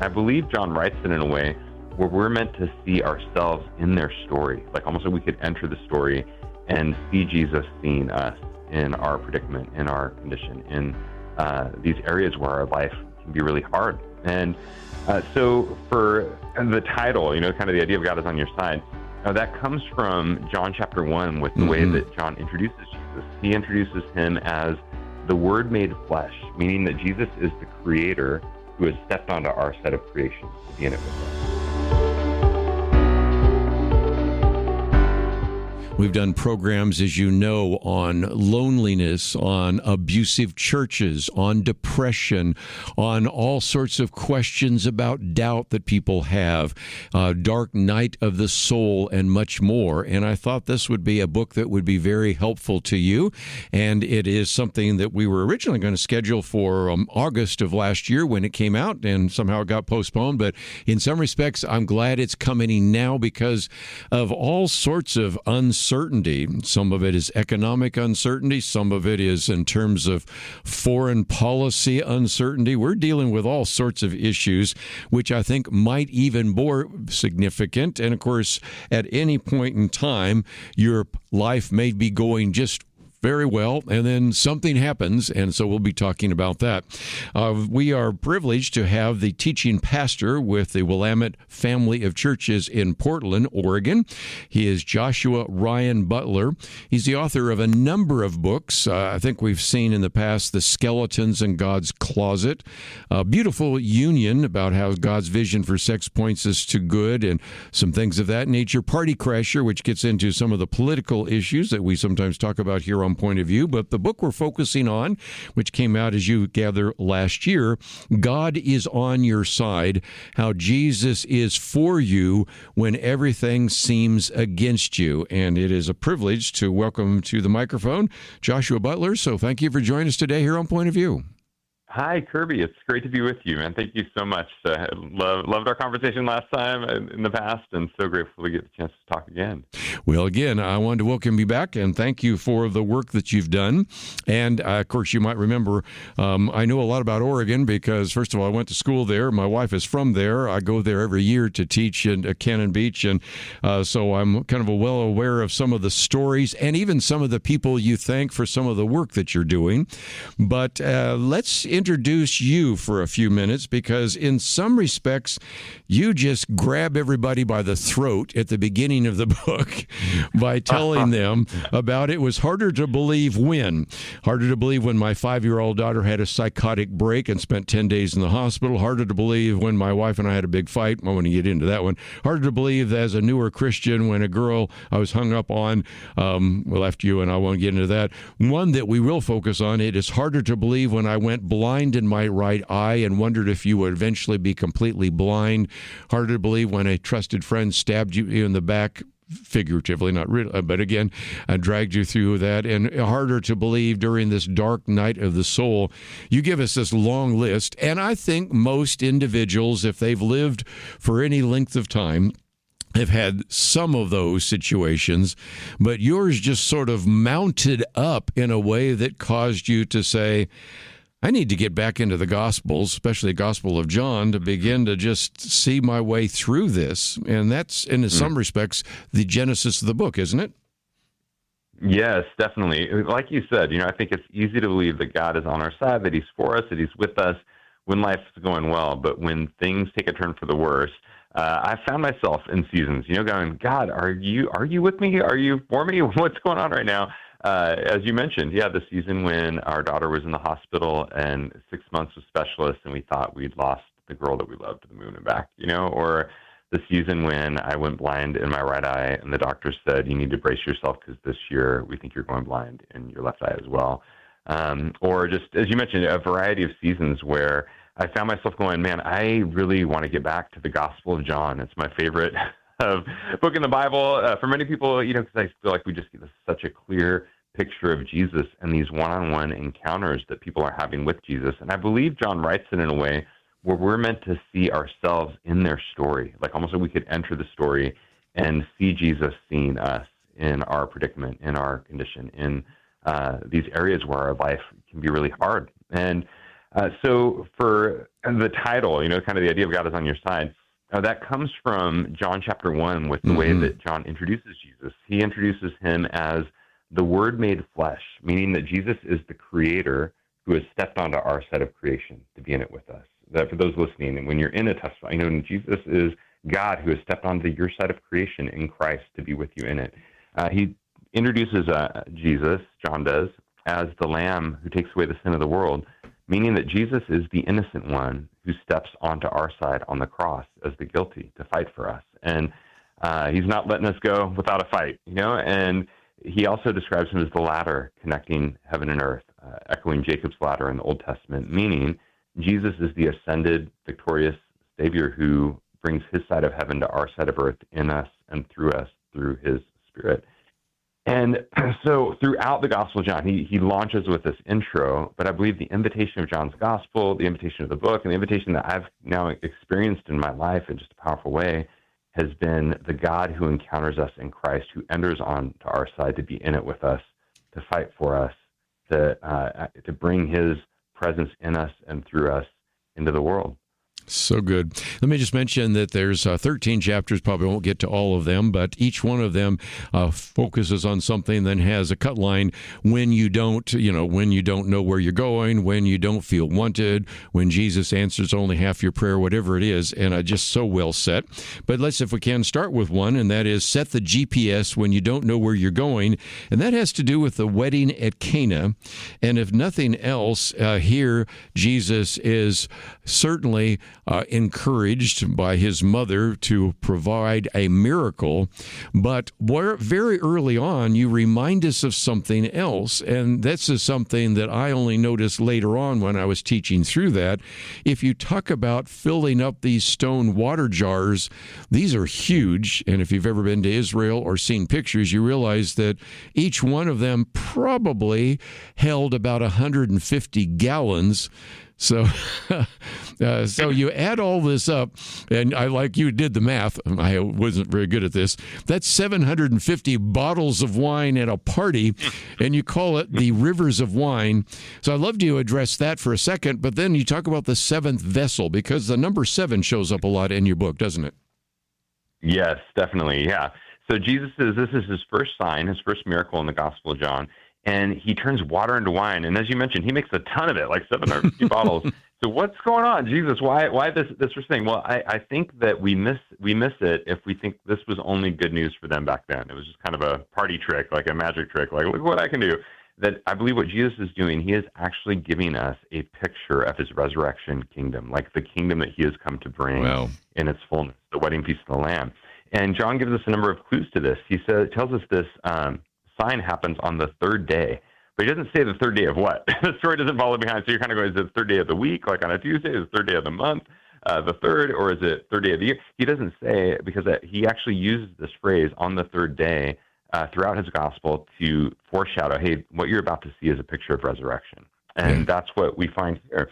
I believe John writes it in a way where we're meant to see ourselves in their story, like almost like we could enter the story and see Jesus seeing us in our predicament, in our condition, in these areas where our life can be really hard. And so for the title, kind of the idea of God is on your side, that comes from John chapter 1 with the way that John introduces Jesus. He introduces him as the Word made flesh, meaning that Jesus is the creator who has stepped onto our set of creation to be in it with us. We've done programs, as you know, on loneliness, on abusive churches, on depression, on all sorts of questions about doubt that people have, dark night of the soul, and much more. And I thought this would be a book that would be very helpful to you. And it is something that we were originally going to schedule for August of last year when it came out, and somehow it got postponed. But in some respects, I'm glad it's coming now because of all sorts of uncertainty. Some of it is economic uncertainty. Some of it is in terms of foreign policy uncertainty. We're dealing with all sorts of issues, which I think might even more significant. And of course, at any point in time, your life may be going just very well, and then something happens, and so we'll be talking about that. We are privileged to have the teaching pastor with the Willamette Family of Churches in Portland, Oregon. He is Joshua Ryan Butler. He's the author of a number of books. I think we've seen in the past The Skeletons in God's Closet, a beautiful union about how God's vision for sex points us to good, and some things of that nature. Party Crasher, which gets into some of the political issues that we sometimes talk about here on Point of View. But the book we're focusing on, which came out, as you gather, last year, God is on Your Side, How Jesus is for You When Everything Seems Against You. And it is a privilege to welcome to the microphone Joshua Butler. So thank you for joining us today here on Point of View. Hi, Kerby. It's great to be with you, man. Thank you so much. Loved our conversation last time in the past, and so grateful to get the chance to talk again. Well, again, I wanted to welcome you back and thank you for the work that you've done. And, of course, you might remember, I know a lot about Oregon because, first of all, I went to school there. My wife is from there. I go there every year to teach in Cannon Beach, and so I'm kind of well aware of some of the stories and even some of the people you thank for some of the work that you're doing. But let's introduce you for a few minutes because in some respects you just grab everybody by the throat at the beginning of the book by telling them about it was harder to believe when my 5-year-old daughter had a psychotic break and spent 10 days in the hospital, harder to believe when my wife and I had a big fight. I want to get into that one. Harder to believe as a newer Christian when a girl I was hung up on left you, and I won't get into that. One that we will focus on, it is harder to believe when I went blind in my right eye and wondered if you would eventually be completely blind. Harder to believe when a trusted friend stabbed you in the back, figuratively, not really, but again, dragged you through that. And harder to believe during this dark night of the soul. You give us this long list, and I think most individuals, if they've lived for any length of time, have had some of those situations, but yours just sort of mounted up in a way that caused you to say, I need to get back into the Gospels, especially the Gospel of John, to begin to just see my way through this. And that's, in some respects, the genesis of the book, isn't it? Yes, definitely. Like you said, I think it's easy to believe that God is on our side, that He's for us, that He's with us when life's going well. But when things take a turn for the worse, I found myself in seasons, going, God, are you with me? Are you for me? What's going on right now? As you mentioned, the season when our daughter was in the hospital and 6 months with specialists and we thought we'd lost the girl that we loved to the moon and back, or the season when I went blind in my right eye and the doctor said, you need to brace yourself because this year we think you're going blind in your left eye as well. Or just, as you mentioned, a variety of seasons where I found myself going, man, I really want to get back to the Gospel of John. It's my favorite book in the Bible. For many people, because I feel like we just get such a clear picture of Jesus and these one-on-one encounters that people are having with Jesus. And I believe John writes it in a way where we're meant to see ourselves in their story, like almost like we could enter the story and see Jesus seeing us in our predicament, in our condition, in these areas where our life can be really hard. And So for the title, kind of the idea of God is on your side, that comes from John chapter 1 with the way that John introduces Jesus. He introduces him as the Word made flesh, meaning that Jesus is the creator who has stepped onto our side of creation to be in it with us. That for those listening, and when you're in a testimony, Jesus is God who has stepped onto your side of creation in Christ to be with you in it. He introduces Jesus, John does, as the Lamb who takes away the sin of the world, meaning that Jesus is the innocent one who steps onto our side on the cross as the guilty to fight for us. And he's not letting us go without a fight, and he also describes him as the ladder connecting heaven and earth, echoing Jacob's ladder in the Old Testament, meaning Jesus is the ascended, victorious Savior who brings his side of heaven to our side of earth in us and through us through his Spirit. And so throughout the Gospel of John, he launches with this intro, but I believe the invitation of John's Gospel, the invitation of the book, and the invitation that I've now experienced in my life in just a powerful way has been the God who encounters us in Christ, who enters on to our side to be in it with us, to fight for us, to bring his presence in us and through us into the world. So good. Let me just mention that there's 13 chapters. Probably won't get to all of them, but each one of them focuses on something, then has a cut line when you don't know where you're going, when you don't feel wanted, when Jesus answers only half your prayer, whatever it is, and just so well set. But let's, if we can, start with one, and that is set the GPS when you don't know where you're going, and that has to do with the wedding at Cana. And if nothing else, here Jesus is certainly encouraged by his mother to provide a miracle, but very early on you remind us of something else, and this is something that I only noticed later on when I was teaching through that. If you talk about filling up these stone water jars, these are huge, and if you've ever been to Israel or seen pictures, you realize that each one of them probably held about 150 gallons. So you add all this up, and I like you did the math. I wasn't very good at this. That's 750 bottles of wine at a party, and you call it the rivers of wine. So I'd love to address that for a second, but then you talk about the seventh vessel, because the number 7 shows up a lot in your book, doesn't it? Yes, definitely. Yeah. So this is his first sign, his first miracle in the Gospel of John. And he turns water into wine. And as you mentioned, he makes a ton of it, like 750 bottles. So what's going on? Jesus, why this first thing? Well, I think that we miss it if we think this was only good news for them back then. It was just kind of a party trick, like a magic trick, like, look what I can do. That I believe what Jesus is doing, he is actually giving us a picture of his resurrection kingdom, like the kingdom that he has come to bring in its fullness, the wedding feast of the Lamb. And John gives us a number of clues to this. He tells us this sign happens on the third day, but he doesn't say the third day of what. The story doesn't follow behind. So you're kind of going, is it the third day of the week, like on a Tuesday? Is it the third day of the month, the third, or is it third day of the year? He doesn't say, because he actually uses this phrase on the third day throughout his gospel to foreshadow, hey, what you're about to see is a picture of resurrection. And that's what we find here.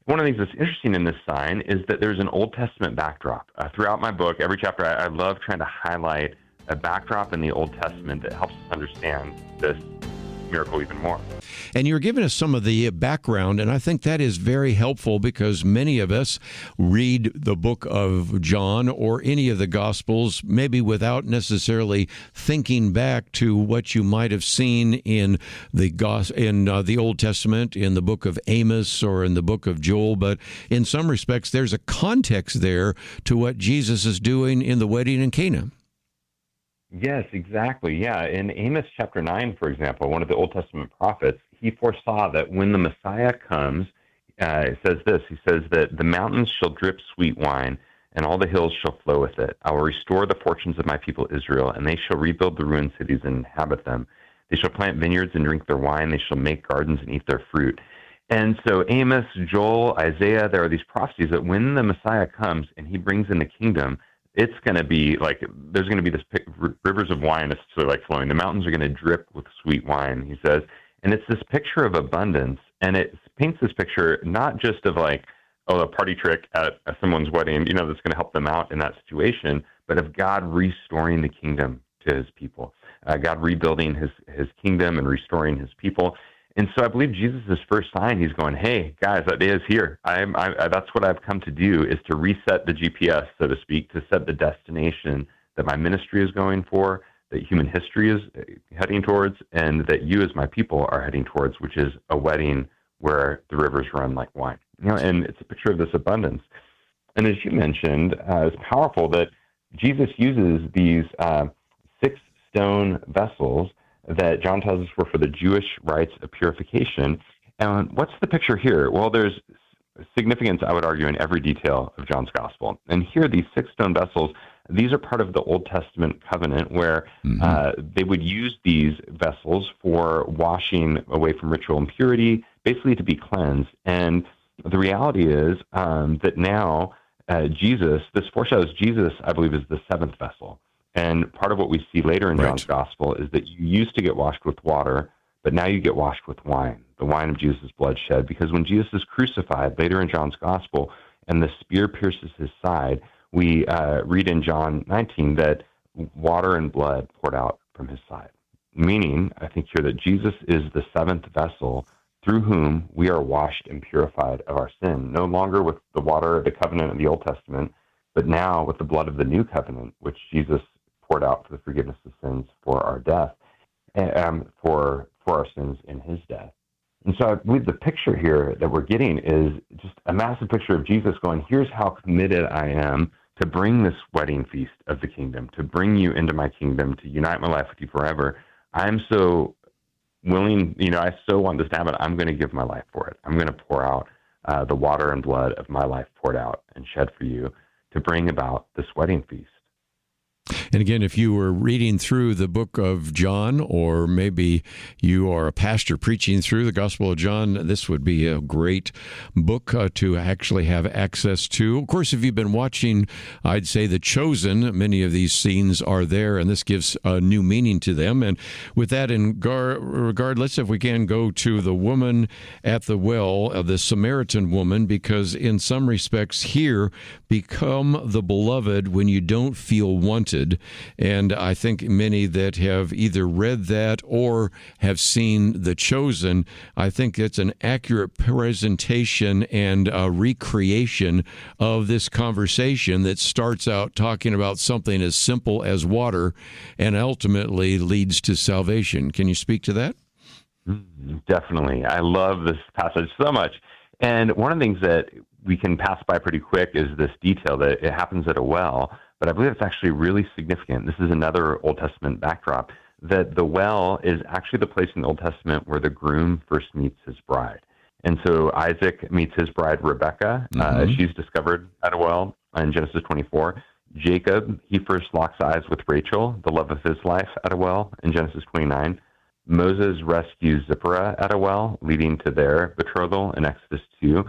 One of the things that's interesting in this sign is that there's an Old Testament backdrop. Throughout my book, every chapter, I love trying to highlight a backdrop in the Old Testament that helps us understand this miracle even more. And you're giving us some of the background, and I think that is very helpful, because many of us read the book of John or any of the Gospels maybe without necessarily thinking back to what you might have seen in the Old Testament, in the book of Amos or in the book of Joel. But in some respects, there's a context there to what Jesus is doing in the wedding in Cana. Yes, exactly. Yeah. In Amos chapter 9, for example, one of the Old Testament prophets, he foresaw that when the Messiah comes, it says this, he says that the mountains shall drip sweet wine, and all the hills shall flow with it. I will restore the fortunes of my people Israel, and they shall rebuild the ruined cities and inhabit them. They shall plant vineyards and drink their wine. They shall make gardens and eat their fruit. And so Amos, Joel, Isaiah, there are these prophecies that when the Messiah comes and he brings in the kingdom, it's going to be like, there's going to be this rivers of wine essentially like flowing. The mountains are going to drip with sweet wine, he says. And it's this picture of abundance. And it paints this picture not just of like, a party trick at someone's wedding, that's going to help them out in that situation, but of God restoring the kingdom to his people, God rebuilding his kingdom and restoring his people. And so I believe Jesus' first sign, he's going, hey, guys, that day is here. That's what I've come to do, is to reset the GPS, so to speak, to set the destination that my ministry is going for, that human history is heading towards, and that you as my people are heading towards, which is a wedding where the rivers run like wine. And it's a picture of this abundance. And as you mentioned, it's powerful that Jesus uses these 6 stone vessels that John tells us were for the Jewish rites of purification. And what's the picture here? Well, there's significance, I would argue, in every detail of John's gospel. And here, these 6 stone vessels, these are part of the Old Testament covenant where they would use these vessels for washing away from ritual impurity, basically to be cleansed. And the reality is that now Jesus, this foreshadows Jesus, I believe, is the 7th vessel. And part of what we see later in John's gospel is that you used to get washed with water, but now you get washed with wine, the wine of Jesus' blood shed. Because when Jesus is crucified later in John's gospel and the spear pierces his side, we read in John 19 that water and blood poured out from his side. Meaning, I think here, that Jesus is the 7th vessel through whom we are washed and purified of our sin, no longer with the water of the covenant of the Old Testament, but now with the blood of the new covenant, which Jesus poured out for the forgiveness of sins for our death, for our sins in his death. And so I believe the picture here that we're getting is just a massive picture of Jesus going, here's how committed I am to bring this wedding feast of the kingdom, to bring you into my kingdom, to unite my life with you forever. I'm so willing, I so want this to happen. I'm going to give my life for it. I'm going to pour out the water and blood of my life poured out and shed for you to bring about this wedding feast. And again, if you were reading through the book of John, or maybe you are a pastor preaching through the Gospel of John, this would be a great book to actually have access to. Of course, if you've been watching, I'd say The Chosen, many of these scenes are there, and this gives a new meaning to them. And with that in regard, let's, if we can, go to the woman at the well, the Samaritan woman, because in some respects here, become the beloved when you don't feel wanted. And I think many that have either read that or have seen The Chosen, I think it's an accurate presentation and a recreation of this conversation that starts out talking about something as simple as water and ultimately leads to salvation. Can you speak to that? Definitely. I love this passage so much. And one of the things that we can pass by pretty quick is this detail that it happens at a well. But I believe it's actually really significant. This is another Old Testament backdrop, that the well is actually the place in the Old Testament where the groom first meets his bride. And so Isaac meets his bride, Rebekah. She's discovered at a well in Genesis 24. Jacob, he first locks eyes with Rachel, the love of his life, at a well in Genesis 29. Moses rescues Zipporah at a well, leading to their betrothal in Exodus 2.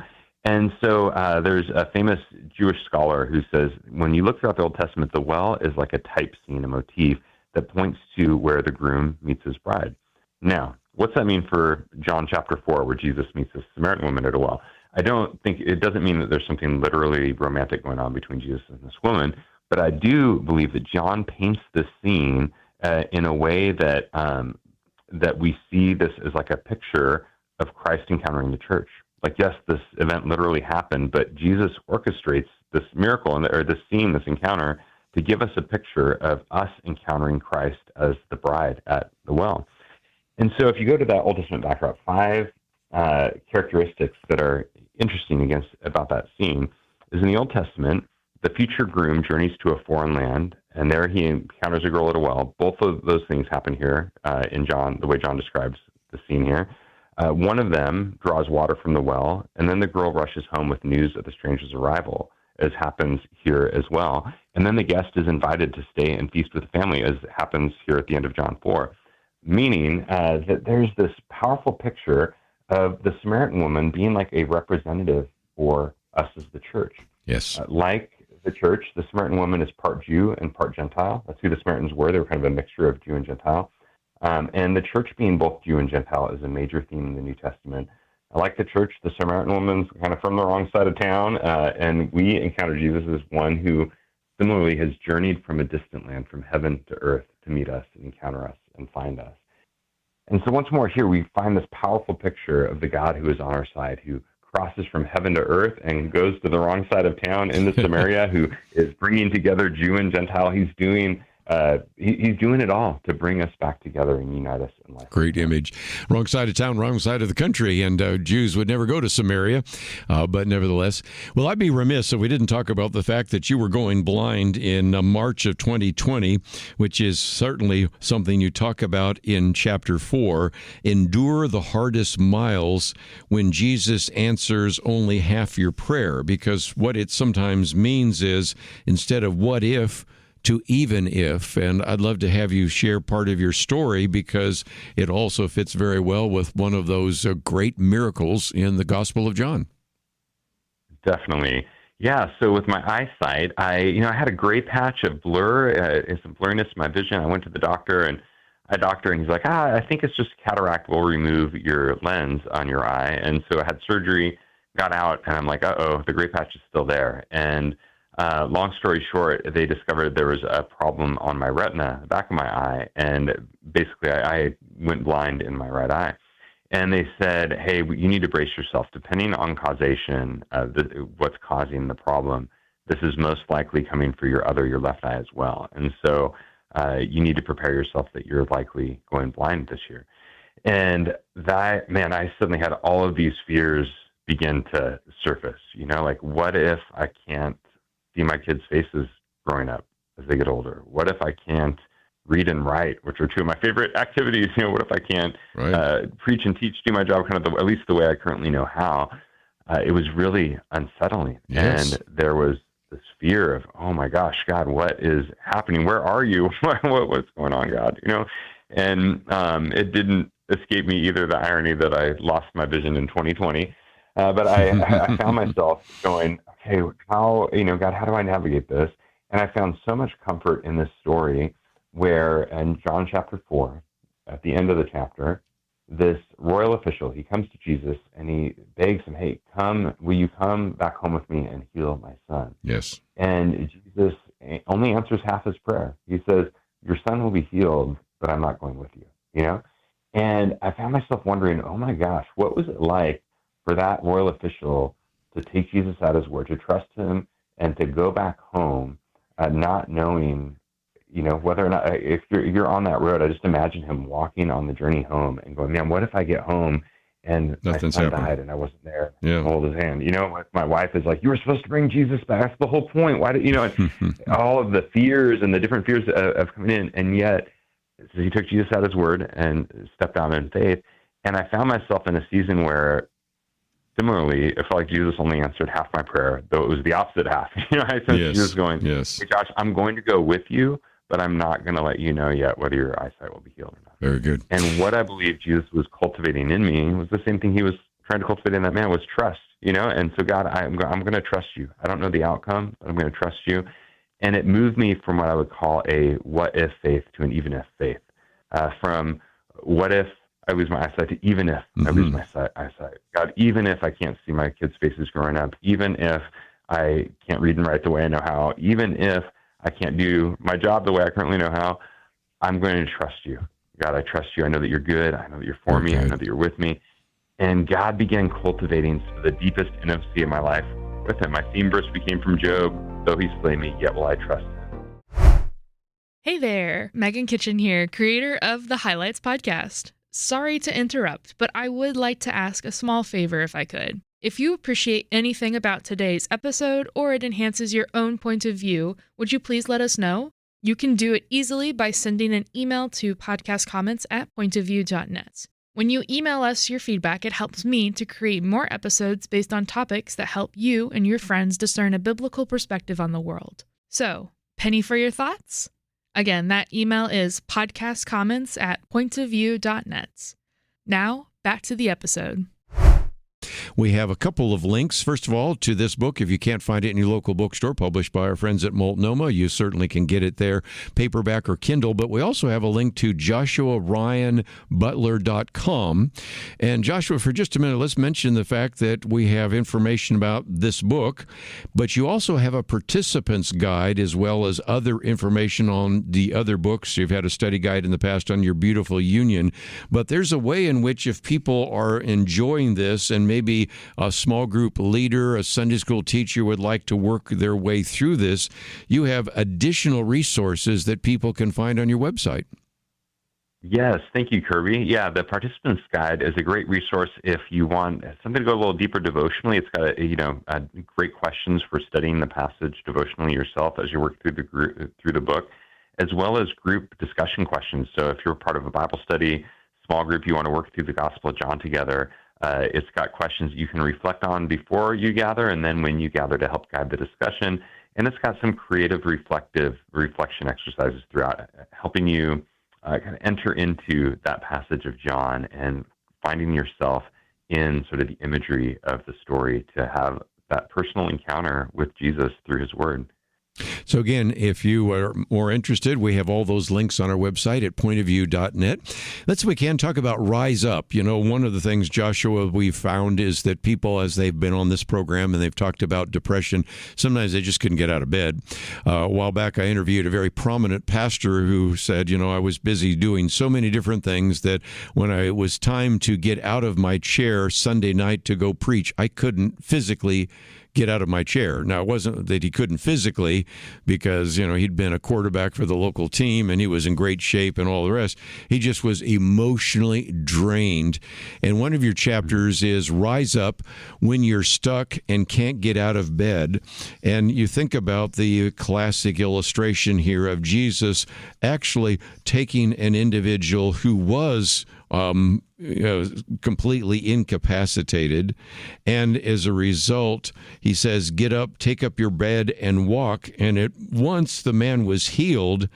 And so there's a famous Jewish scholar who says, when you look throughout the Old Testament, the well is like a type scene, a motif that points to where the groom meets his bride. Now, what's that mean for John chapter 4, where Jesus meets this Samaritan woman at a well? It doesn't mean that there's something literally romantic going on between Jesus and this woman, but I do believe that John paints this scene in a way that that we see this as like a picture of Christ encountering the church. Like, yes, this event literally happened, but Jesus orchestrates this miracle or this scene, this encounter, to give us a picture of us encountering Christ as the bride at the well. And so if you go to that Old Testament backdrop, 5 characteristics that are interesting about that scene is in the Old Testament, the future groom journeys to a foreign land, and there he encounters a girl at a well. Both of those things happen here in John, the way John describes the scene here. One of them draws water from the well, and then the girl rushes home with news of the stranger's arrival, as happens here as well. And then the guest is invited to stay and feast with the family, as happens here at the end of John 4, meaning that there's this powerful picture of the Samaritan woman being like a representative for us as the church. Yes. Like the church, the Samaritan woman is part Jew and part Gentile. That's who the Samaritans were. They were kind of a mixture of Jew and Gentile. And the church being both Jew and Gentile is a major theme in the New Testament. Like the church, the Samaritan woman's kind of from the wrong side of town, and we encounter Jesus as one who similarly has journeyed from a distant land, from heaven to earth, to meet us and encounter us and find us. And so once more here, we find this powerful picture of the God who is on our side, who crosses from heaven to earth and goes to the wrong side of town into Samaria, who is bringing together Jew and Gentile. He's doing it all to bring us back together and unite us in life. Great image. Wrong side of town, wrong side of the country, and Jews would never go to Samaria, but nevertheless. Well, I'd be remiss if we didn't talk about the fact that you were going blind in March of 2020, which is certainly something you talk about in chapter 4. Endure the hardest miles when Jesus answers only half your prayer, because what it sometimes means is, instead of what if, to even if. And I'd love to have you share part of your story, because it also fits very well with one of those great miracles in the Gospel of John. Definitely. Yeah, so with my eyesight, I had a gray patch of blur, some blurriness in my vision. I went to the doctor, and he's like, I think it's just cataract. We'll remove your lens on your eye. And so I had surgery, got out, and I'm like, the gray patch is still there. And long story short, they discovered there was a problem on my retina, the back of my eye, and basically I went blind in my right eye. And they said, hey, you need to brace yourself. Depending on causation, what's causing the problem, this is most likely coming for your left eye as well. And so you need to prepare yourself that you're likely going blind this year. And that, man, I suddenly had all of these fears begin to surface, like, what if I can't see my kids' faces growing up as they get older? What if I can't read and write, which are two of my favorite activities? What if I can't preach and teach, do my job at least the way I currently know how? It was really unsettling. Yes. And there was this fear of, oh my gosh, God, what is happening? Where are you? What's going on, God? And it didn't escape me either, the irony that I lost my vision in 2020. But I found myself going, okay, how, God, how do I navigate this? And I found so much comfort in this story where in John chapter 4, at the end of the chapter, this royal official, he comes to Jesus and he begs him, hey, will you come back home with me and heal my son? Yes. And Jesus only answers half his prayer. He says, your son will be healed, but I'm not going with you, And I found myself wondering, oh my gosh, what was it like for that royal official to take Jesus at his word, to trust him, and to go back home, not knowing, whether or not, if you're on that road, I just imagine him walking on the journey home and going, man, what if I get home and nothing's my son happened. died and I wasn't there Yeah. to hold his hand? My wife is like, you were supposed to bring Jesus back. That's the whole point. Why did, all of the fears and the different fears of coming in. And yet he took Jesus at his word and stepped out in faith. And I found myself in a season where, similarly, it felt like Jesus only answered half my prayer, though it was the opposite half. I sensed Jesus going, hey, Josh, I'm going to go with you, but I'm not going to let you know yet whether your eyesight will be healed or not. Very good. And what I believe Jesus was cultivating in me was the same thing he was trying to cultivate in that man, was trust, And so, God, I'm going to trust you. I don't know the outcome, but I'm going to trust you. And it moved me from what I would call a what-if faith to an even-if faith, from what if I lose my eyesight to even if I lose my eyesight. God, even if I can't see my kids' faces growing up, even if I can't read and write the way I know how, even if I can't do my job the way I currently know how, I'm going to trust you. God, I trust you. I know that you're good. I know that you're for me. I know that you're with me. And God began cultivating the deepest intimacy of my life with him. My theme verse became from Job, though he slay me, yet will I trust him. Hey there, Megan Kitchen here, creator of the Highlights podcast. Sorry to interrupt, but I would like to ask a small favor if I could. If you appreciate anything about today's episode or it enhances your own point of view, would you please let us know? You can do it easily by sending an email to podcastcomments@pointofview.net. When you email us your feedback, it helps me to create more episodes based on topics that help you and your friends discern a biblical perspective on the world. So, penny for your thoughts? Again, that email is podcastcomments@pointofview.net. Now, back to the episode. We have a couple of links. First of all, to this book. If you can't find it in your local bookstore, published by our friends at Multnomah, you certainly can get it there, paperback or Kindle. But we also have a link to JoshuaRyanButler.com. And Joshua, for just a minute, let's mention the fact that we have information about this book, but you also have a participant's guide as well as other information on the other books. You've had a study guide in the past on your beautiful union, but there's a way in which if people are enjoying this and maybe a small group leader, a Sunday school teacher would like to work their way through this, you have additional resources that people can find on your website. Yes, thank you, Kerby. Yeah, the Participant's Guide is a great resource if you want something to go a little deeper devotionally. It's got great questions for studying the passage devotionally yourself as you work through the book, as well as group discussion questions. So if you're part of a Bible study, small group, you want to work through the Gospel of John together, it's got questions you can reflect on before you gather and then when you gather to help guide the discussion. And it's got some creative reflection exercises throughout, helping you kind of enter into that passage of John and finding yourself in sort of the imagery of the story to have that personal encounter with Jesus through his word. So again, if you are more interested, we have all those links on our website at pointofview.net. Let's, we can talk about Rise Up. You know, one of the things, Joshua, we've found is that people, as they've been on this program and they've talked about depression, sometimes they just couldn't get out of bed. A while back, I interviewed a very prominent pastor who said, you know, I was busy doing so many different things that when it was time to get out of my chair Sunday night to go preach, I couldn't physically get out of my chair. Now, it wasn't that he couldn't physically because, you know, he'd been a quarterback for the local team and he was in great shape and all the rest. He just was emotionally drained. And one of your chapters is Rise Up When You're Stuck and Can't Get Out of Bed. And you think about the classic illustration here of Jesus actually taking an individual who was completely incapacitated. And as a result, he says, get up, take up your bed and walk. And at once the man was healed.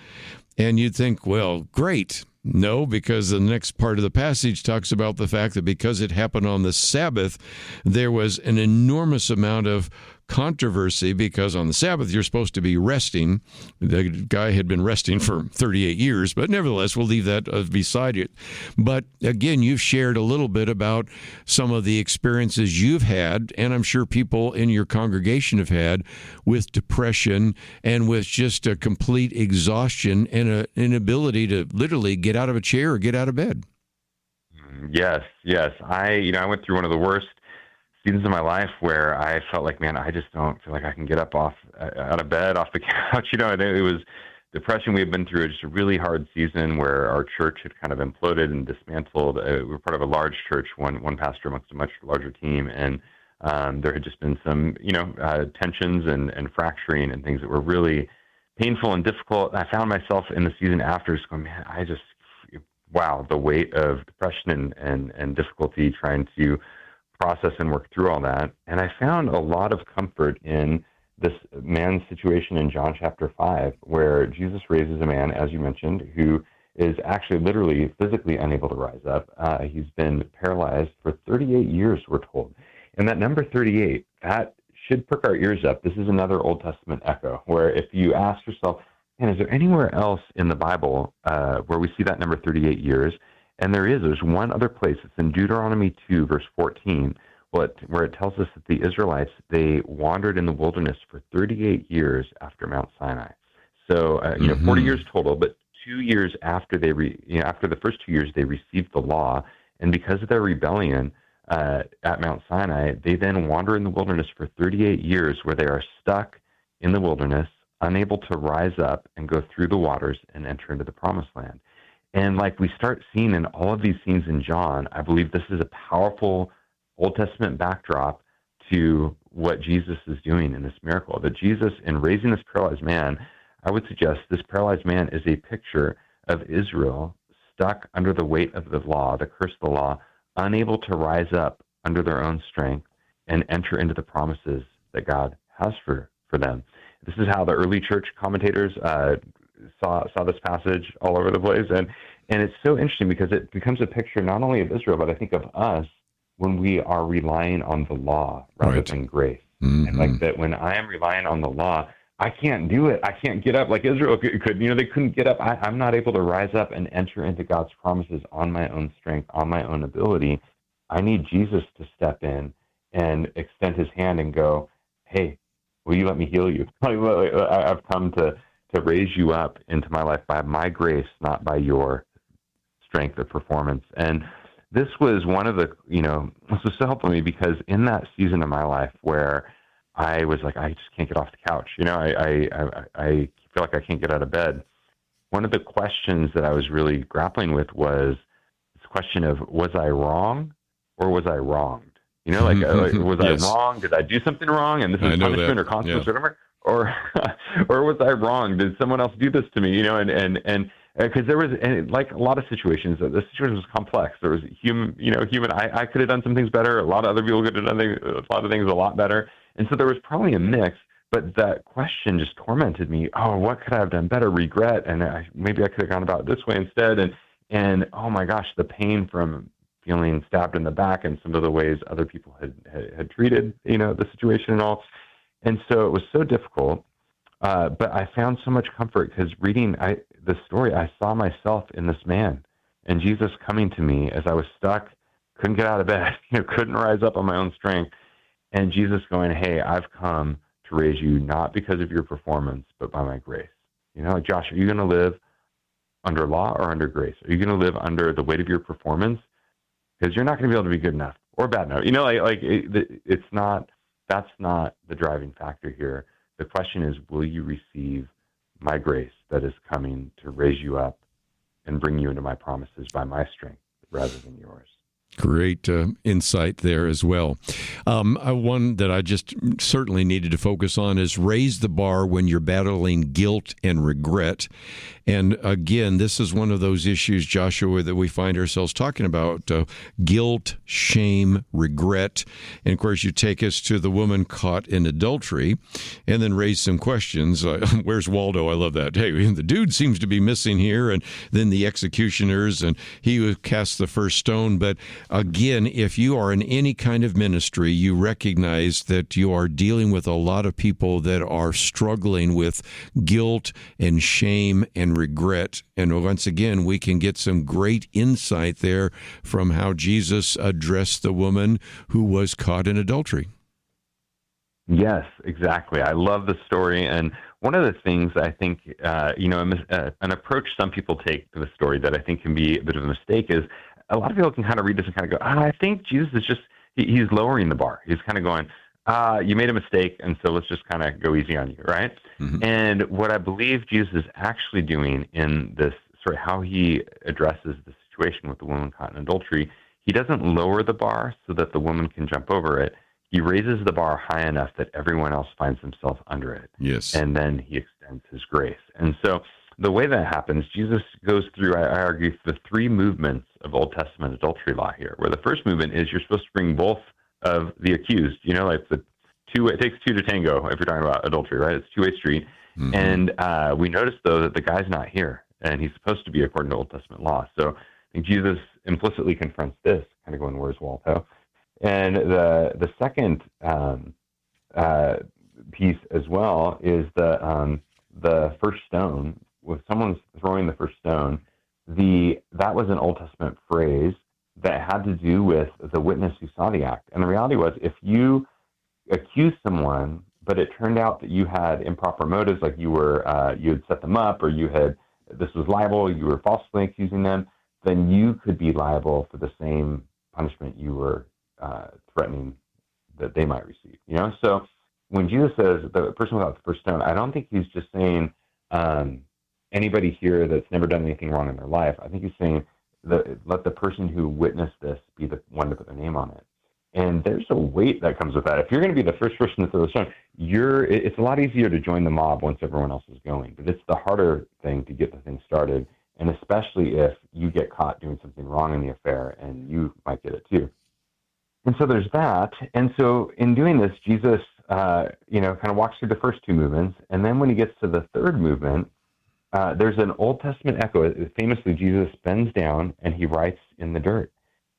And you'd think, well, great. No, because the next part of the passage talks about the fact that because it happened on the Sabbath, there was an enormous amount of controversy because on the Sabbath you're supposed to be resting. The guy had been resting for 38 years, but nevertheless, we'll leave that beside it. But again, you've shared a little bit about some of the experiences you've had, and I'm sure people in your congregation have had, with depression and with just a complete exhaustion and an inability to literally get out of a chair or get out of bed. Yes. I went through one of the worst seasons of my life where I felt like, man, I just don't feel like I can get up out of bed, off the couch. You know, it was depression. We had been through just a really hard season where our church had kind of imploded and dismantled. We were part of a large church, one pastor amongst a much larger team, and there had just been some, tensions and fracturing and things that were really painful and difficult. I found myself in the season after just going, man, the weight of depression and difficulty trying to process and work through all that. And I found a lot of comfort in this man's situation in John chapter 5, where Jesus raises a man, as you mentioned, who is actually literally physically unable to rise up. He's been paralyzed for 38 years, we're told. And that number 38, that should perk our ears up. This is another Old Testament echo, where if you ask yourself, man, is there anywhere else in the Bible where we see that number 38 years? And there's one other place. It's in Deuteronomy 2, verse 14, where it tells us that the Israelites, they wandered in the wilderness for 38 years after Mount Sinai. So, 40 years total, but 2 years after after the first 2 years, they received the law. And because of their rebellion at Mount Sinai, they then wander in the wilderness for 38 years where they are stuck in the wilderness, unable to rise up and go through the waters and enter into the promised land. And like we start seeing in all of these scenes in John, I believe this is a powerful Old Testament backdrop to what Jesus is doing in this miracle. That Jesus, in raising this paralyzed man, I would suggest this paralyzed man is a picture of Israel stuck under the weight of the law, the curse of the law, unable to rise up under their own strength and enter into the promises that God has for them. This is how the early church commentators saw this passage all over the place. And it's so interesting because it becomes a picture not only of Israel, but I think of us when we are relying on the law rather than grace. And like that, when I am relying on the law, I can't do it. I can't get up like Israel could. They couldn't get up. I'm not able to rise up and enter into God's promises on my own strength, on my own ability. I need Jesus to step in and extend his hand and go, hey, will you let me heal you? I've come to raise you up into my life by my grace, not by your strength or performance. And this was one of the, this was so helpful to me because in that season of my life where I was like, I just can't get off the couch. I feel like I can't get out of bed. One of the questions that I was really grappling with was this question of, was I wrong or was I wronged? Was yes. I wrong? Did I do something wrong? And this is punishment or consequence or whatever. Or was I wrong? Did someone else do this to me? And because there was, and like a lot of situations, the situation was complex. There was human. I could have done some things better. A lot of other people could have done a lot of things a lot better. And so there was probably a mix. But that question just tormented me. Oh, what could I have done better? Regret, and maybe I could have gone about it this way instead. And oh my gosh, the pain from feeling stabbed in the back and some of the ways other people had treated the situation and all. And so it was so difficult. But I found so much comfort because reading the story, I saw myself in this man and Jesus coming to me as I was stuck, couldn't get out of bed, couldn't rise up on my own strength. And Jesus going, hey, I've come to raise you not because of your performance, but by my grace. Like, Josh, are you going to live under law or under grace? Are you going to live under the weight of your performance? Because you're not going to be able to be good enough or bad enough. That's not the driving factor here. The question is, will you receive my grace that is coming to raise you up and bring you into my promises by my strength rather than yours? Great insight there as well. One that I just certainly needed to focus on is raise the bar when you're battling guilt and regret. And again, this is one of those issues, Joshua, that we find ourselves talking about, guilt, shame, regret. And of course, you take us to the woman caught in adultery and then raise some questions. Where's Waldo? I love that. Hey, the dude seems to be missing here. And then the executioners, and he who cast the first stone. But again, if you are in any kind of ministry, you recognize that you are dealing with a lot of people that are struggling with guilt and shame and regret. And once again, we can get some great insight there from how Jesus addressed the woman who was caught in adultery. Yes, exactly. I love the story. And one of the things I think, an approach some people take to the story that I think can be a bit of a mistake is a lot of people can kind of read this and kind of go, I think Jesus is just, he's lowering the bar. He's kind of going, you made a mistake, and so let's just kind of go easy on you, right? Mm-hmm. And what I believe Jesus is actually doing in this sort of how he addresses the situation with the woman caught in adultery, he doesn't lower the bar so that the woman can jump over it. He raises the bar high enough that everyone else finds themselves under it. Yes. And then he extends his grace. And so the way that happens, Jesus goes through, I argue, the three movements of Old Testament adultery law here, where the first movement is you're supposed to bring both of the accused, like it takes two to tango if you're talking about adultery, right? It's a two-way street. Mm-hmm. And we notice, though, that the guy's not here, and he's supposed to be according to Old Testament law. So I think Jesus implicitly confronts this, kind of going, where's Waldo? And the second piece as well is the first stone. If someone's throwing the first stone, that was an Old Testament phrase that had to do with the witness who saw the act. And the reality was, if you accuse someone, but it turned out that you had improper motives, like you had set them up, or this was libel, you were falsely accusing them, then you could be liable for the same punishment you were threatening that they might receive. So when Jesus says the person without the first stone, I don't think he's just saying anybody here that's never done anything wrong in their life. I think he's saying let the person who witnessed this be the one to put their name on it. And there's a weight that comes with that. If you're going to be the first person to throw the stone, it's a lot easier to join the mob once everyone else is going. But it's the harder thing to get the thing started, and especially if you get caught doing something wrong in the affair, and you might get it too. And so there's that. And so in doing this, Jesus, kind of walks through the first two movements. And then when he gets to the third movement, there's an Old Testament echo. Famously, Jesus bends down and he writes in the dirt.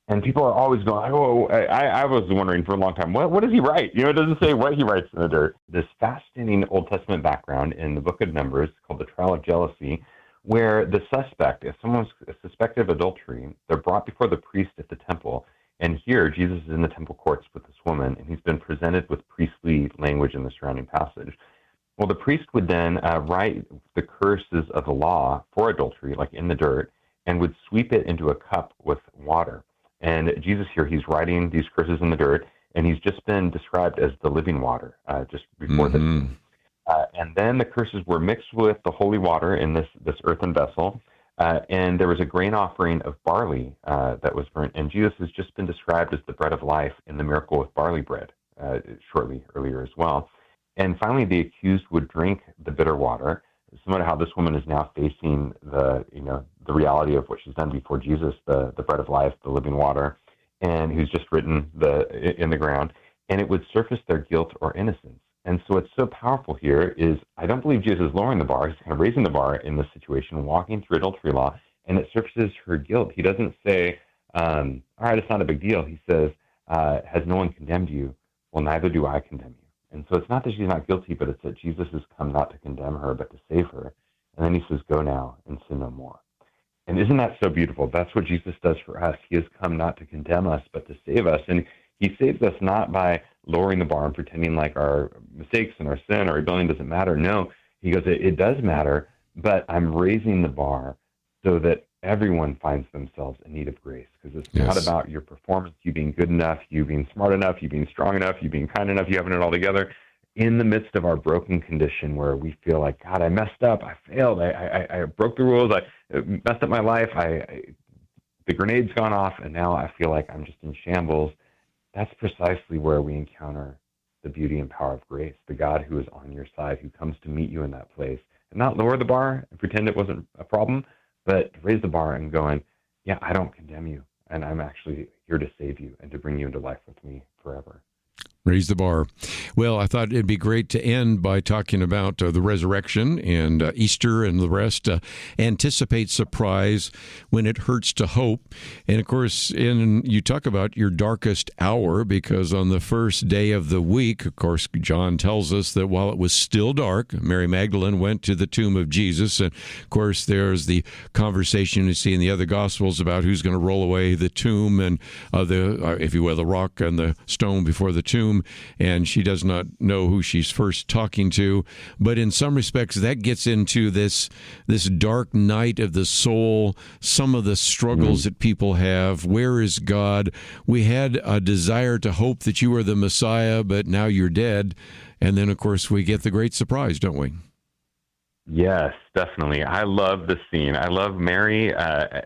And people are always going, oh, I was wondering for a long time, what does he write? It doesn't say what he writes in the dirt. This fascinating Old Testament background in the book of Numbers called the trial of jealousy, where the suspect, if someone's suspected of adultery, they're brought before the priest at the temple. And here, Jesus is in the temple courts with this woman, and he's been presented with priestly language in the surrounding passage. Well, the priest would then write the curses of the law for adultery, like in the dirt, and would sweep it into a cup with water. And Jesus here, he's writing these curses in the dirt, and he's just been described as the living water just before this. And then the curses were mixed with the holy water in this earthen vessel, and there was a grain offering of barley that was burnt. And Jesus has just been described as the bread of life in the miracle with barley bread shortly earlier as well. And finally, the accused would drink the bitter water, similar to how this woman is now facing the reality of what she's done before Jesus, the bread of life, the living water, and who's just written in the ground, and it would surface their guilt or innocence. And so what's so powerful here is I don't believe Jesus is lowering the bar. He's kind of raising the bar in this situation, walking through adultery law, and it surfaces her guilt. He doesn't say, all right, it's not a big deal. He says, has no one condemned you? Well, neither do I condemn you. And so it's not that she's not guilty, but it's that Jesus has come not to condemn her, but to save her. And then he says, go now and sin no more. And isn't that so beautiful? That's what Jesus does for us. He has come not to condemn us, but to save us. And he saves us not by lowering the bar and pretending like our mistakes and our sin or rebellion doesn't matter. No, he goes, it does matter, but I'm raising the bar so that everyone finds themselves in need of grace, because it's not about your performance, you being good enough, you being smart enough, you being strong enough, you being kind enough, you having it all together. In the midst of our broken condition where we feel like, God, I messed up, I failed, I broke the rules, I messed up my life, the grenade's gone off, and now I feel like I'm just in shambles. That's precisely where we encounter the beauty and power of grace, the God who is on your side, who comes to meet you in that place, and not lower the bar and pretend it wasn't a problem, but raise the bar and going, yeah, I don't condemn you, and I'm actually here to save you and to bring you into life with me forever. Raise the bar. Well, I thought it'd be great to end by talking about the resurrection and Easter and the rest. Anticipate surprise when it hurts to hope. And, of course, you talk about your darkest hour, because on the first day of the week, of course, John tells us that while it was still dark, Mary Magdalene went to the tomb of Jesus. And, of course, there's the conversation you see in the other Gospels about who's going to roll away the tomb and, if you will, the rock and the stone before the tomb. And she does not know who she's first talking to. But in some respects, that gets into this dark night of the soul, some of the struggles that people have. Where is God? We had a desire to hope that you were the Messiah, but now you're dead. And then, of course, we get the great surprise, don't we? Yes, definitely. I love the scene. I love Mary,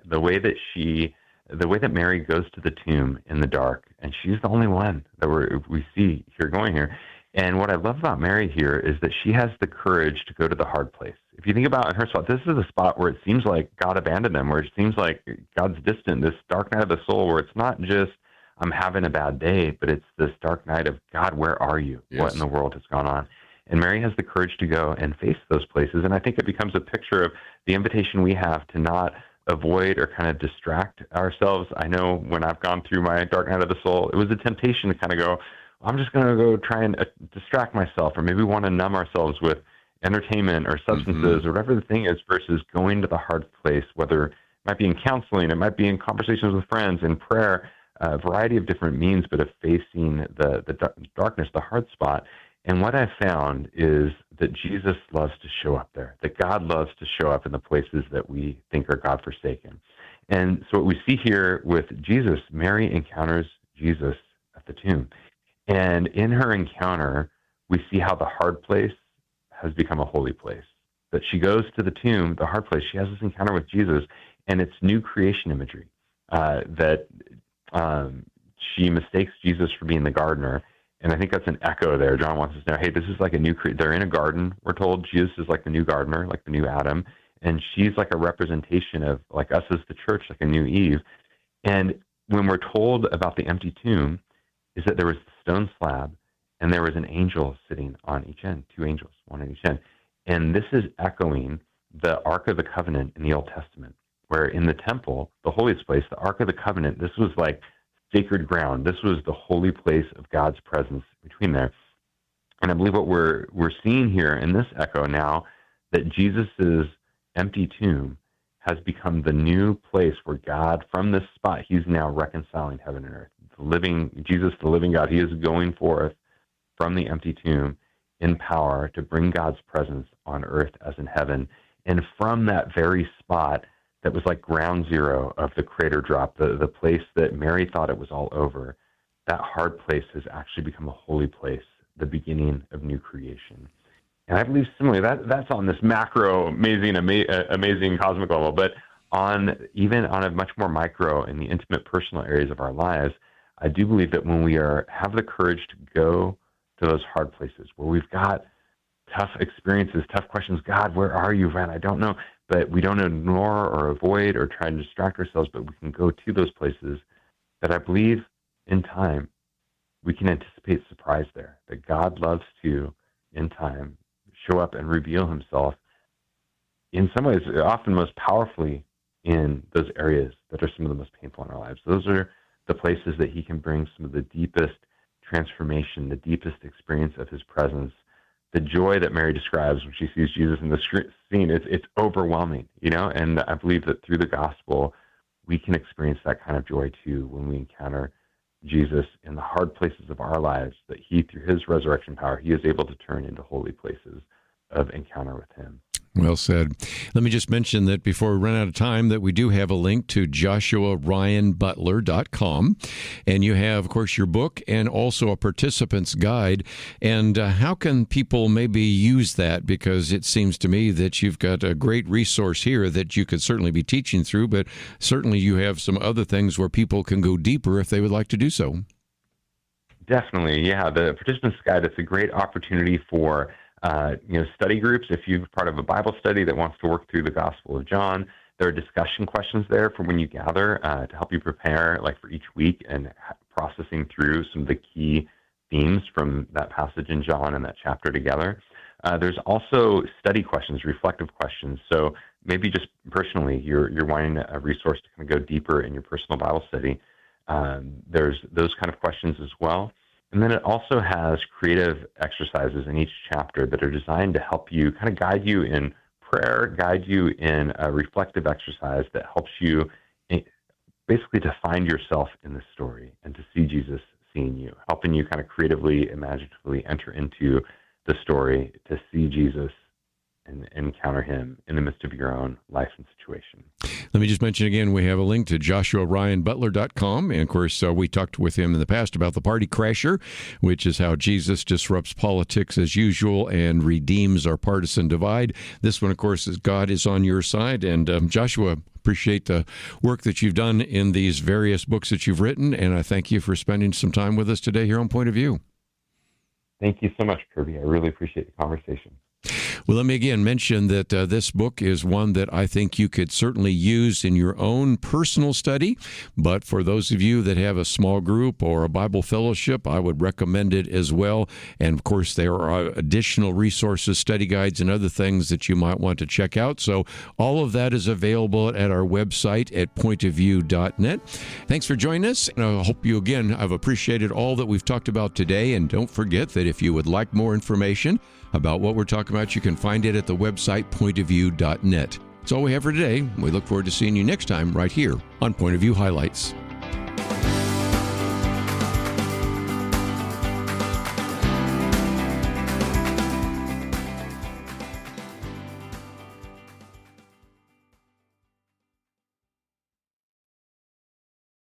the way that Mary goes to the tomb in the dark, and she's the only one that we see here going here. And what I love about Mary here is that she has the courage to go to the hard place. If you think about in her spot, this is a spot where it seems like God abandoned them, where it seems like God's distant, this dark night of the soul, where it's not just I'm having a bad day, but it's this dark night of, God, where are you? Yes. What in the world has gone on? And Mary has the courage to go and face those places. And I think it becomes a picture of the invitation we have to not avoid or kind of distract ourselves. I know when I've gone through my dark night of the soul, it was a temptation to kind of go, I'm just going to go try and distract myself, or maybe we want to numb ourselves with entertainment or substances or whatever the thing is, versus going to the hard place, whether it might be in counseling, it might be in conversations with friends, in prayer, a variety of different means, but of facing the darkness, the hard spot. And what I found is that Jesus loves to show up there, that God loves to show up in the places that we think are God-forsaken. And so what we see here with Jesus, Mary encounters Jesus at the tomb. And in her encounter, we see how the hard place has become a holy place. That she goes to the tomb, the hard place, she has this encounter with Jesus, and it's new creation imagery, that she mistakes Jesus for being the gardener. And I think that's an echo there. John wants us to know, hey, this is like a new they're in a garden, we're told. Jesus is like the new gardener, like the new Adam. And she's like a representation of, like us as the church, like a new Eve. And when we're told about the empty tomb, is that there was the stone slab, and there was an angel sitting on each end, two angels, one on each end. And this is echoing the Ark of the Covenant in the Old Testament, where in the temple, the holiest place, the Ark of the Covenant, this was like sacred ground. This was the holy place of God's presence between there. And I believe what we're seeing here in this echo now, that Jesus's empty tomb has become the new place where God, from this spot, he's now reconciling heaven and earth. Jesus, the living God, he is going forth from the empty tomb in power to bring God's presence on earth as in heaven. And from that very spot that was like ground zero of the crater drop, the place that Mary thought it was all over, that hard place has actually become a holy place, the beginning of new creation. And I believe similarly, that's on this macro, amazing cosmic level, but even on a much more micro in the intimate personal areas of our lives, I do believe that when we have the courage to go to those hard places where we've got tough experiences, tough questions, God, where are you, friend? I don't know, but we don't ignore or avoid or try and distract ourselves, but we can go to those places that I believe in time we can anticipate surprise there, that God loves to, in time, show up and reveal himself in some ways, often most powerfully in those areas that are some of the most painful in our lives. Those are the places that he can bring some of the deepest transformation, the deepest experience of his presence. The joy that Mary describes when she sees Jesus in the scene, it's overwhelming, and I believe that through the gospel, we can experience that kind of joy too when we encounter Jesus in the hard places of our lives, that he, through his resurrection power, he is able to turn into holy places of encounter with him. Well said. Let me just mention that before we run out of time, that we do have a link to JoshuaRyanButler.com. And you have, of course, your book and also a participant's guide. And how can people maybe use that? Because it seems to me that you've got a great resource here that you could certainly be teaching through, but certainly you have some other things where people can go deeper if they would like to do so. Definitely, yeah. The participant's guide, it's a great opportunity for study groups. If you're part of a Bible study that wants to work through the Gospel of John, there are discussion questions there for when you gather to help you prepare, like for each week, and processing through some of the key themes from that passage in John and that chapter together. There's also study questions, reflective questions. So maybe just personally, you're wanting a resource to kind of go deeper in your personal Bible study. There's those kind of questions as well. And then it also has creative exercises in each chapter that are designed to help you, kind of guide you in prayer, guide you in a reflective exercise that helps you basically to find yourself in the story and to see Jesus seeing you, helping you kind of creatively, imaginatively enter into the story to see Jesus and encounter him in the midst of your own life and situation. Let me just mention again, we have a link to JoshuaRyanButler.com. And of course, we talked with him in the past about the Party Crasher, which is how Jesus disrupts politics as usual and redeems our partisan divide. This one, of course, is God is on your side. And Joshua, appreciate the work that you've done in these various books that you've written. And I thank you for spending some time with us today here on Point of View. Thank you so much, Kerby. I really appreciate the conversation. Well, let me again mention that this book is one that I think you could certainly use in your own personal study. But for those of you that have a small group or a Bible fellowship, I would recommend it as well. And of course, there are additional resources, study guides, and other things that you might want to check out. So all of that is available at our website at pointofview.net. Thanks for joining us. And I hope you again have appreciated all that we've talked about today. And don't forget that if you would like more information about what we're talking about, you can find it at the website pointofview.net. That's all we have for today. We look forward to seeing you next time right here on Point of View Highlights.